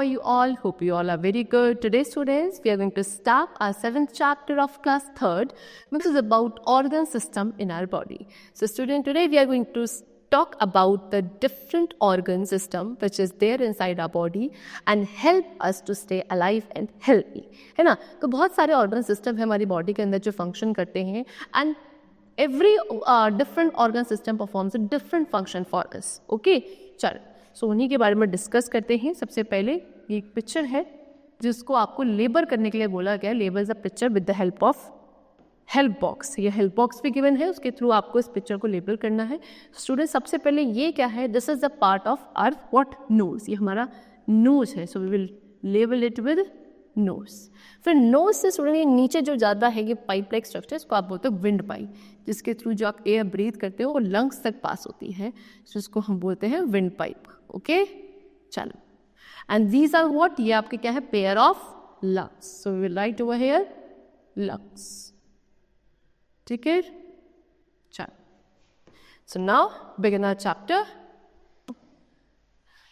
are you all? Hope you all are very good. Today, students, we are going to start our 7th chapter of class 3rd, which is about organ system in our body. So, student, today we are going to talk about the different organ system which is there inside our body and help us to stay alive and healthy. है ना? तो बहुत सारे organ system है हमारी body के अंदर जो function करते हैं and every different organ system performs a different function for us. Okay? चलो. सो उन्हीं के बारे में डिस्कस करते हैं. सबसे पहले ये एक पिक्चर है जिसको आपको लेबर करने के लिए बोला गया. Labour is a picture with the help of help box. ये हेल्प बॉक्स भी गिवन है, उसके थ्रू आपको इस पिक्चर को लेबल करना है. स्टूडेंट, सबसे पहले ये क्या है? This is the part of our what nose. ये हमारा नोज है. So we will label it with nose. फिर नोज से स्टूडेंट ये नीचे जो ज़्यादा है ये पाइप लाइक स्ट्रक्चर, इसको आप बोलते हो विंड पाइप, जिसके थ्रू जो आप एयर ब्रीथ करते हो वो लंग्स तक पास होती है. जिसको हम बोलते हैं विंड पाइप. ओके, चलो. एंड दीज आर व्हाट, ये आपके क्या है? Pair of lungs. So we will write over here lungs. ठीक है, चलो. So now begin our chapter.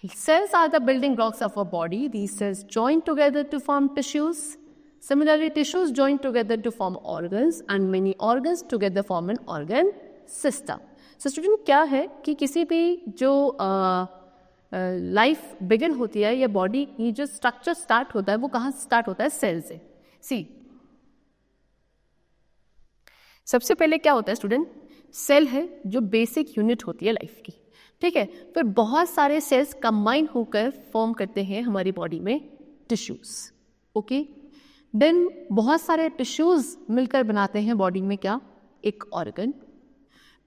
Cells are the building blocks of our body. These cells join together to form tissues. Similarly, tissues join together to form organs and many organs together form an organ system. So student, क्या है कि किसी भी जो life begin होती है या body की जो स्ट्रक्चर स्टार्ट होता है वो कहाँ स्टार्ट होता है? सेल से. सी, सबसे पहले क्या होता है स्टूडेंट? सेल है जो बेसिक यूनिट होती है लाइफ की. ठीक है. फिर बहुत सारे सेल्स कंबाइन होकर फॉर्म करते हैं हमारी बॉडी में टिश्यूज. ओके, देन बहुत सारे टिश्यूज मिलकर बनाते हैं बॉडी में क्या? एक organ.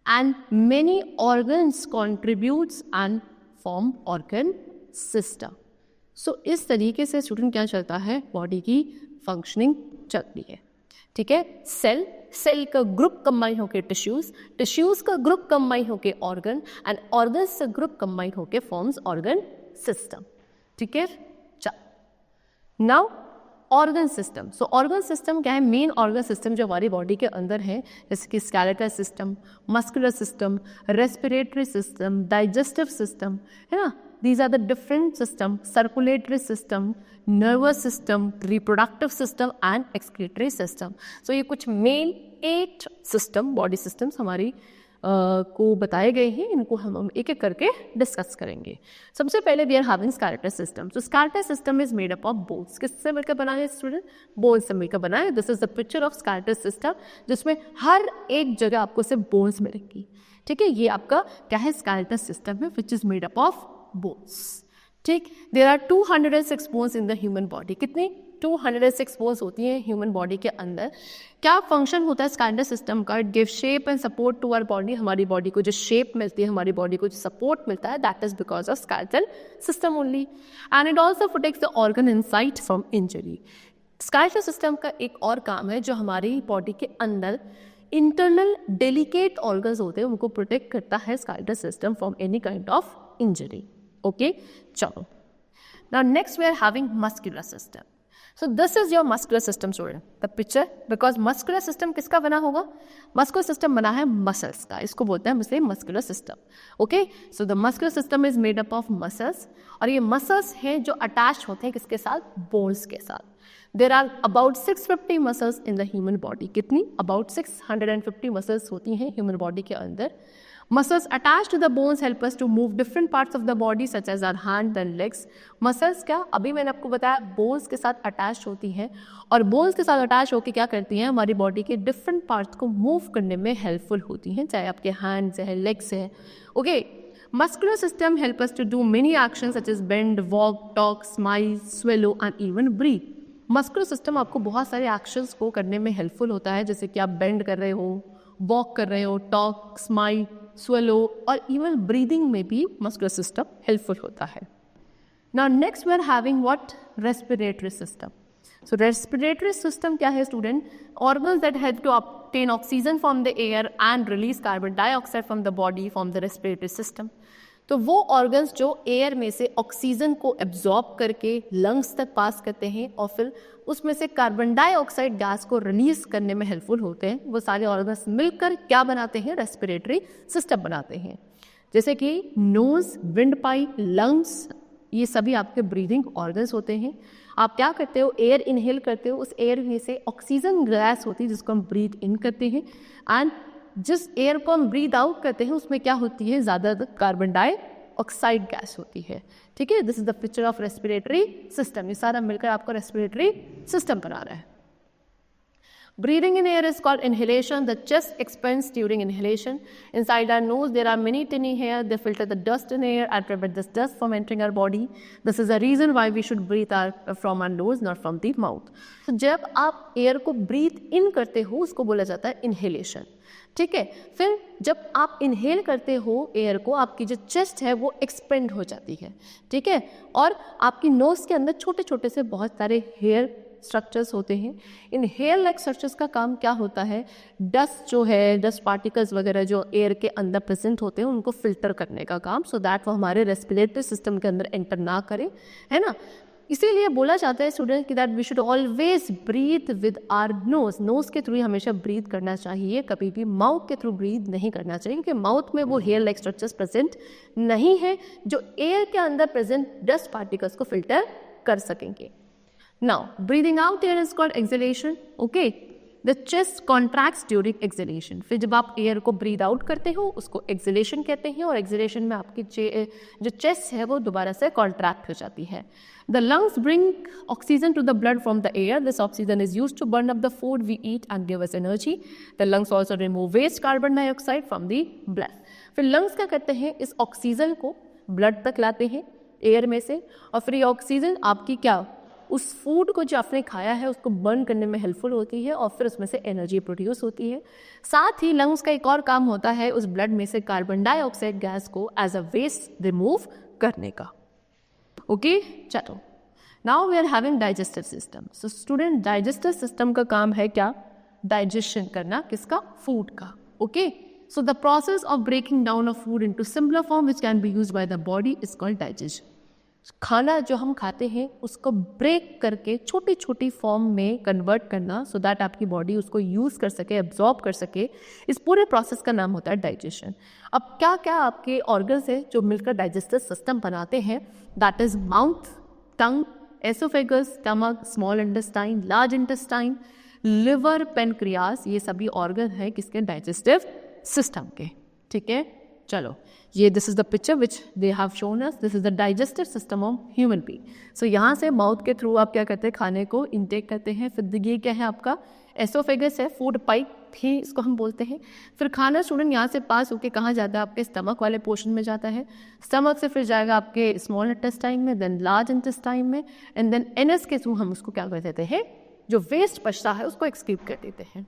And many organs contributes and form organ system. So इस तरीके से स्टूडेंट क्या चलता है? बॉडी की फंक्शनिंग चलती है. ठीक है. सेल, सेल का ग्रुप कंबाइन होकर टिश्यूज, टिश्यूज का ग्रुप कंबाइन होकर ऑर्गन एंड ऑर्गन्स का ग्रुप कंबाइन होकर फॉर्म्स ऑर्गन सिस्टम. ठीक है. चल, नाउ ऑर्गन सिस्टम. सो ऑर्गन सिस्टम क्या है? मेन ऑर्गन सिस्टम जो हमारी बॉडी के अंदर है, जैसे कि skeletal system, muscular system, respiratory system, digestive system, है ना. These are the different system: circulatory system, nervous system, reproductive system and excretory system. So ये कुछ main 8 system, body systems हमारी को बताए गए हैं. इनको हम एक एक करके डिस्कस करेंगे. सबसे पहले we are having skeletal system. So skeletal system is made up of bones. किससे मिलकर बना है स्टूडेंट? बोन्स से मिलकर बना है. This is the picture of skeletal system, जिसमें हर एक जगह आपको सिर्फ बोन्स मिलेंगी. ठीक है. ये आपका क्या है? skeletal system है which is made up of bones. ठीक. There are 206 bones in the human body. कितनी? 206 bones होती हैं ह्यूमन बॉडी के अंदर. क्या फंक्शन होता है स्केलेटल सिस्टम का? It give shape and support to our body. हमारी बॉडी को जो शेप मिलती है, हमारी बॉडी को जो सपोर्ट मिलता है, that is because of skeletal system only. And it also protects the organ inside from injury. Skeletal system का एक और काम है जो हमारी बॉडी के अंदर इंटरनल डेलिकेट ऑर्गन्स होते हैं उनको प्रोटेक्ट करता है skeletal system from any kind of injury. Okay, chalo. Now next we are having muscular system. So this is your muscular system student. The picture, because muscular system किसका बना होगा? Muscular system बना है muscles का. इसको बोलते हैं हम muscular system. Okay, so the muscular system is made up of muscles. और ये muscles हैं जो attached होते हैं किसके साथ? Bones के साथ. There are about 650 muscles in the human body. कितनी? About 650 muscles होती हैं human body के अंदर. Muscles attached to the bones help us to move different parts of the body such as our hand and legs. Muscles क्या? अभी मैंने आपको बताया bones के साथ attached होती हैं और bones के साथ attached होकर क्या करती हैं? हमारी body के different parts को move करने में helpful होती हैं, चाहे आपके hands है, legs है. Okay. Muscular system help us to do many actions such as bend, walk, talk, smile, swallow and even breathe. Muscular system आपको बहुत सारे actions को करने में helpful होता है, जैसे कि आप bend कर रहे हो, walk कर रहे हो, talk, smile, swallow और even breathing में भी muscular system helpful होता है. Now next we are having what? Respiratory system. So respiratory system क्या है student? Organs that help to obtain oxygen from the air and release carbon dioxide from the body from the respiratory system. तो वो organs जो air में से oxygen को absorb करके lungs तक पास करते हैं और फिर उसमें से कार्बन डाइऑक्साइड गैस को रिलीज करने में हेल्पफुल होते हैं, वो सारे ऑर्गन्स मिलकर क्या बनाते हैं? रेस्पिरेटरी सिस्टम बनाते हैं. जैसे कि नोज, विंड पाइप, लंग्स, ये सभी आपके ब्रीदिंग ऑर्गन्स होते हैं। आप क्या करते हो, एयर इनहेल करते हो, उस एयर में से ऑक्सीजन गैस होती है जिसको हम ब्रीथ इन करते हैं, एंड जिस एयर को हम ब्रीथ आउट करते हैं उसमें क्या होती है, ज़्यादातर कार्बन डाइऑक्साइड गैस होती है। ठीक है, this is the picture of respiratory system. ये सारा मिलकर आपको रेस्पिरेटरी सिस्टम बना रहा है। Breathing in air is called inhalation. The chest expands during inhalation. Inside our nose, there are many tiny hairs. They filter the dust in air and prevent this dust from entering our body. This is the reason why we should breathe from our nose, not from the mouth. So, जब आप air को breathe in करते हो उसको बोला जाता है inhalation. ठीक है, फिर जब आप इनहेल करते हो एयर को, आपकी जो चेस्ट है वो एक्सपेंड हो जाती है। ठीक है, और आपकी नोज के अंदर छोटे छोटे से बहुत सारे हेयर स्ट्रक्चर्स होते हैं। इन हेयर लाइक स्ट्रक्चर्स का काम क्या होता है, डस्ट जो है, डस्ट पार्टिकल्स वगैरह जो एयर के अंदर प्रेजेंट होते हैं उनको फिल्टर करने का काम, सो दैट वो हमारे रेस्पिरेटरी सिस्टम के अंदर एंटर ना करें, है ना। इसीलिए बोला जाता है स्टूडेंट कि that we should always breathe with our nose. Nose के थ्रू हमेशा ब्रीथ करना चाहिए, कभी भी माउथ के थ्रू ब्रीथ नहीं करना चाहिए, क्योंकि माउथ में वो हेयर लाइक स्ट्रक्चर्स प्रेजेंट नहीं है जो एयर के अंदर प्रेजेंट डस्ट पार्टिकल्स को फिल्टर कर सकेंगे। Now, breathing out air is called exhalation. Okay, the chest contracts during exhalation. फिर जब आप एयर को breathe out करते हो उसको exhalation कहते हैं, और exhalation में आपकी जो chest है वो दोबारा से contract हो जाती है। The lungs bring oxygen to the blood from the air. This oxygen is used to burn up the food we eat and give us energy. The lungs also remove waste carbon dioxide from the blood. फिर lungs क्या करते हैं, इस oxygen को blood तक लाते हैं air में से, और फिर ये ऑक्सीजन आपकी क्या, उस फूड को जो आपने खाया है उसको बर्न करने में हेल्पफुल होती है, और फिर उसमें से एनर्जी प्रोड्यूस होती है। साथ ही लंग्स का एक और काम होता है उस ब्लड में से कार्बन डाइऑक्साइड गैस को एज अ वेस्ट रिमूव करने का। ओके, चलो now we are having digestive system. So student, digestive system का काम है क्या, डाइजेशन करना, किसका, फूड का। Okay, so the process of breaking down of food into simpler form which can be used by the body is called digestion. खाना जो हम खाते हैं उसको ब्रेक करके छोटी छोटी फॉर्म में कन्वर्ट करना, सो दैट आपकी बॉडी उसको यूज़ कर सके, एब्जॉर्ब कर सके, इस पूरे प्रोसेस का नाम होता है डाइजेशन। अब क्या क्या आपके ऑर्गन्स हैं जो मिलकर डाइजेस्टिव सिस्टम बनाते हैं, that is mouth, tongue, oesophagus, stomach, small intestine, large intestine, liver, pancreas, ये सभी ऑर्गन हैं किसके, डाइजेस्टिव सिस्टम के। ठीक है, चलो ये this is the picture which they have shown us, this is the digestive system of human being. So यहाँ से माउथ के थ्रू आप क्या करते हैं, खाने को इनटेक करते हैं। फिर ये क्या है, आपका एसोफेगस है, फूड पाइप भी इसको हम बोलते हैं। फिर खाना स्टूडेंट यहाँ से पास होके कहाँ जाता है, आपके स्टमक वाले पोर्शन में जाता है। स्टमक से फिर जाएगा आपके स्मॉल इंटेस्टाइन में, देन लार्ज इंटेस्टाइन में, एंड देन एनएस के थ्रू हम उसको क्या कर देते हैं, जो वेस्ट बचता है उसको एक्सक्रीट कर देते हैं।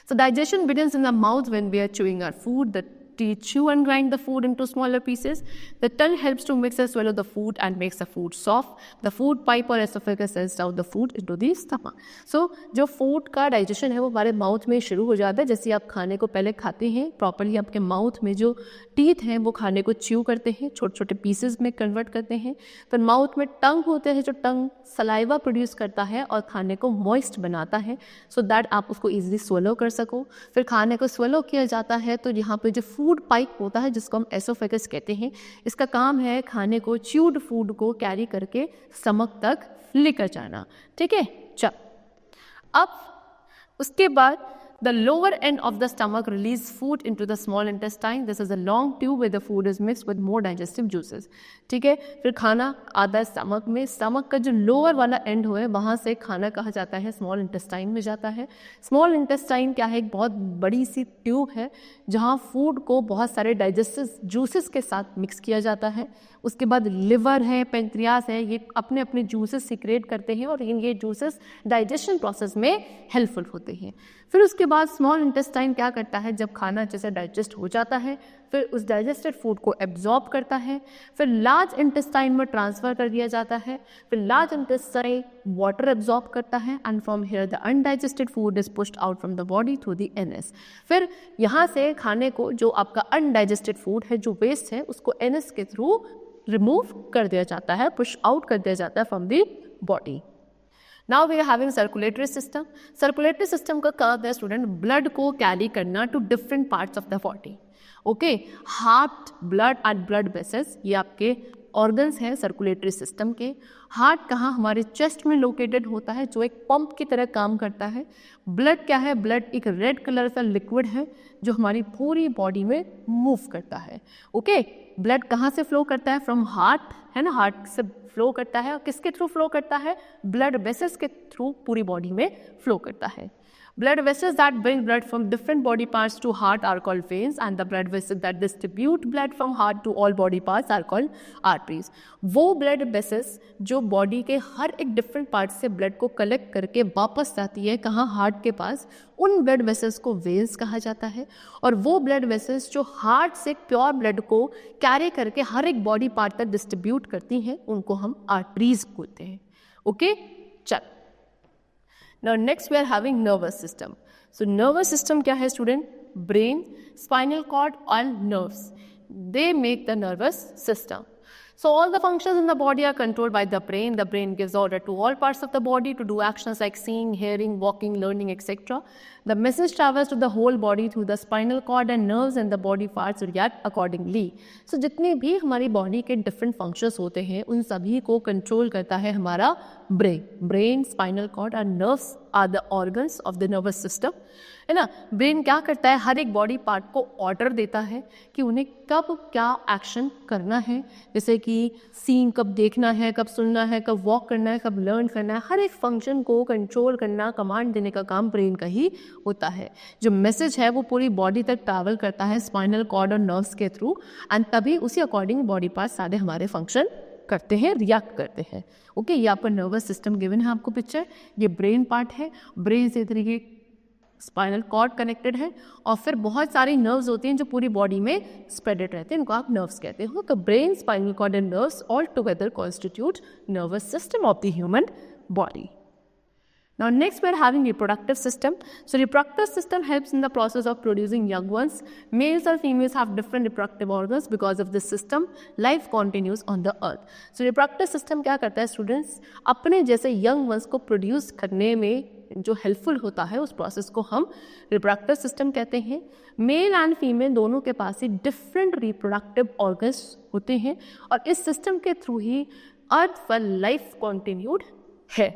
So digestion begins in the mouth when we are chewing our food. The teeth chew and grind the food into smaller pieces. The tongue helps to mix and swallow the food and makes the food soft. The food pipe or esophagus sends out the food into the stomach. So जो food का digestion है वो हमारे mouth में शुरू हो जाता है। जैसे आप खाने को पहले खाते हैं, प्रॉपरली आपके माउथ में जो टीथ हैं वो खाने को च्यू करते हैं, छोटे छोटे पीसेस में कन्वर्ट करते हैं। फिर माउथ में टंग होते हैं, जो टंग सलाइवा प्रोड्यूस करता है और खाने को मॉइस्ट बनाता है, सो दैट आप उसको ईजिली स्वेलो कर सको। फिर खाने को स्वेलो किया जाता है तो यहाँ पे जो फूड पाइप होता है जिसको हम एसोफेगस कहते हैं, इसका काम है खाने को, च्यूड फूड को कैरी करके स्टमक तक लेकर जाना। ठीक है, चल अब उसके बाद the lower end of the stomach release food into the small intestine. This is a long tube where the food is mixed with more digestive juices. ठीक है, फिर खाना आता है स्टमक में, स्टमक का जो लोअर वाला एंड हो है वहाँ से खाना कहाँ जाता है, स्मॉल इंटेस्टाइन में जाता है। स्मॉल इंटेस्टाइन क्या है, एक बहुत बड़ी सी ट्यूब है जहाँ फूड को बहुत सारे डाइजेस्टिव जूसेस के साथ मिक्स किया जाता है। उसके बाद लिवर है, पेंक्रियास है, ये अपने अपने जूसेस सिक्रेट करते हैं और ये जूसेस डाइजेशन प्रोसेस में हेल्पफुल होते हैं। फिर उसके बाद स्मॉल इंटेस्टाइन क्या करता है, जब खाना अच्छे से डाइजेस्ट हो जाता है फिर उस डाइजेस्टेड फूड को एब्जॉर्ब करता है, फिर लार्ज इंटेस्टाइन में ट्रांसफ़र कर दिया जाता है, फिर लार्ज इंटेस्टाइन वाटर एब्जॉर्ब करता है and from here the undigested food is pushed out from the body through the NS. फिर यहाँ से खाने को, जो आपका अनडाइजेस्टेड फूड है, जो वेस्ट है, उसको एनएस के थ्रू रिमूव कर दिया जाता है, पुश आउट कर दिया जाता है from the body. Now we are having circulatory system. Circulatory system का काम है स्टूडेंट ब्लड को कैरी करना to different parts of the body. Okay, heart, blood and blood vessels, ये आपके ऑर्गन्स हैं सर्कुलेटरी सिस्टम के। हार्ट कहाँ, हमारे चेस्ट में लोकेटेड होता है, जो एक पंप की तरह काम करता है। ब्लड क्या है, ब्लड एक रेड कलर का लिक्विड है जो हमारी पूरी बॉडी में मूव करता है। ओके, ब्लड कहाँ से फ्लो करता है, फ्रॉम हार्ट, है ना, हार्ट से फ्लो करता है। और किसके थ्रू फ्लो करता है, ब्लड वेसल्स के थ्रू पूरी बॉडी में फ्लो करता है। Blood vessels that bring blood from different body parts to heart are called veins, and the blood vessels that distribute blood from heart to all body parts are called arteries. वो blood vessels जो body के हर एक different parts से blood को collect करके वापस जाती है कहाँ, heart के पास, उन blood vessels को veins कहा जाता है। और वो blood vessels जो heart से pure blood को carry करके हर एक body part तक distribute करती हैं, उनको हम arteries बोलते हैं। ओके, चल। Now next we are having nervous system. So nervous system क्या है student? Brain, spinal cord and nerves. They make the nervous system. So all the functions in the body are controlled by the brain. The brain gives order to all parts of the body to do actions like seeing, hearing, walking, learning, etc. The message travels to the whole body through the spinal cord and nerves, and the body parts react accordingly. So जितने भी हमारी body के different functions होते हैं उन सभी को control करता है हमारा ब्रेन। ब्रेन, स्पाइनल कॉर्ड और nerves are the organs of the nervous system, है ना। ब्रेन क्या करता है, हर एक बॉडी पार्ट को ऑर्डर देता है कि उन्हें कब क्या एक्शन करना है, जैसे कि सीन कब देखना है, कब सुनना है, कब वॉक करना है, कब लर्न करना है। हर एक फंक्शन को कंट्रोल करना, कमांड देने का काम ब्रेन का ही होता है। जो मैसेज है वो पूरी बॉडी तक ट्रैवल करता है स्पाइनल कॉर्ड और नर्व्स के थ्रू, एंड तभी उसी अकॉर्डिंग बॉडी पार्ट सारे हमारे फंक्शन करते हैं, रिएक्ट करते हैं। ओके, यहाँ पर नर्वस सिस्टम गिवन है आपको पिक्चर, ये ब्रेन पार्ट है, ब्रेन से तरीके स्पाइनल कॉर्ड कनेक्टेड है, और फिर बहुत सारी नर्व्स होती हैं जो पूरी बॉडी में स्प्रेडेड रहते हैं, इनको आप नर्व्स कहते हो। तो brain, spinal cord and nerves all together constitute nervous system of the human body. Now next we are having reproductive system. So reproductive system helps in the process of producing young ones. Males or females have different reproductive organs. Because of this system, life continues on the earth. So reproductive system क्या करता है students? अपने जैसे young ones को produce करने में जो helpful होता है उस प्रोसेस को हम रिप्रोडक्टिव सिस्टम कहते हैं। मेल एंड फीमेल दोनों के पास ही डिफरेंट रिप्रोडक्टिव ऑर्गन्स होते हैं, और इस सिस्टम के थ्रू ही अर्थ पर लाइफ कॉन्टिन्यूड है।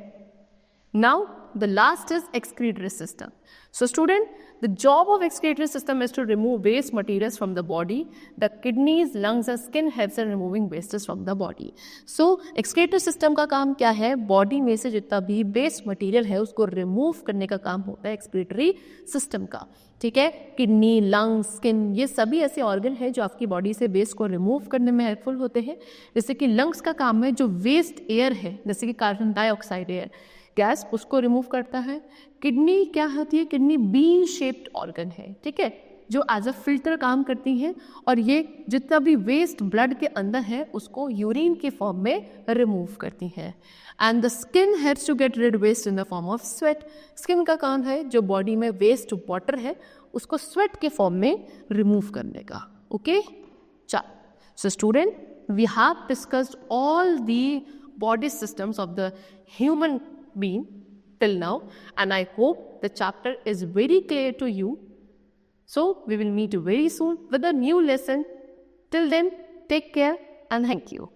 Now the last is excretory system. So student, the job of excretory system is to remove waste materials from the body. The kidneys, lungs and skin helps in removing wastes from the body. So excretory system का काम क्या है, body में से जितना भी waste material है उसको रिमूव करने का काम होता है एक्सक्रीटरी सिस्टम का। ठीक है, किडनी, लंग्स, स्किन, ये सभी ऐसे ऑर्गन हैं जो आपकी बॉडी से वेस्ट को रिमूव करने में हेल्पफुल होते हैं। जैसे कि लंग्स का काम है जो वेस्ट एयर है, जैसे कि कार्बन डाइऑक्साइड एयर गैस, उसको रिमूव करता है। किडनी क्या होती है, किडनी बीन शेप्ड ऑर्गन है, ठीक है, जो एज अ फिल्टर काम करती हैं, और ये जितना भी वेस्ट ब्लड के अंदर है उसको यूरिन के फॉर्म में रिमूव करती हैं। And the skin helps to get rid waste in the form of sweat. Skin का काम है जो बॉडी में वेस्ट वाटर है उसको स्वेट के फॉर्म में रिमूव करने का। ओके, चलो, so student, we have discussed all the body systems of the human being till now, and I hope the chapter is very clear to you. So we will meet you very soon with a new lesson. Till then, take care and thank you.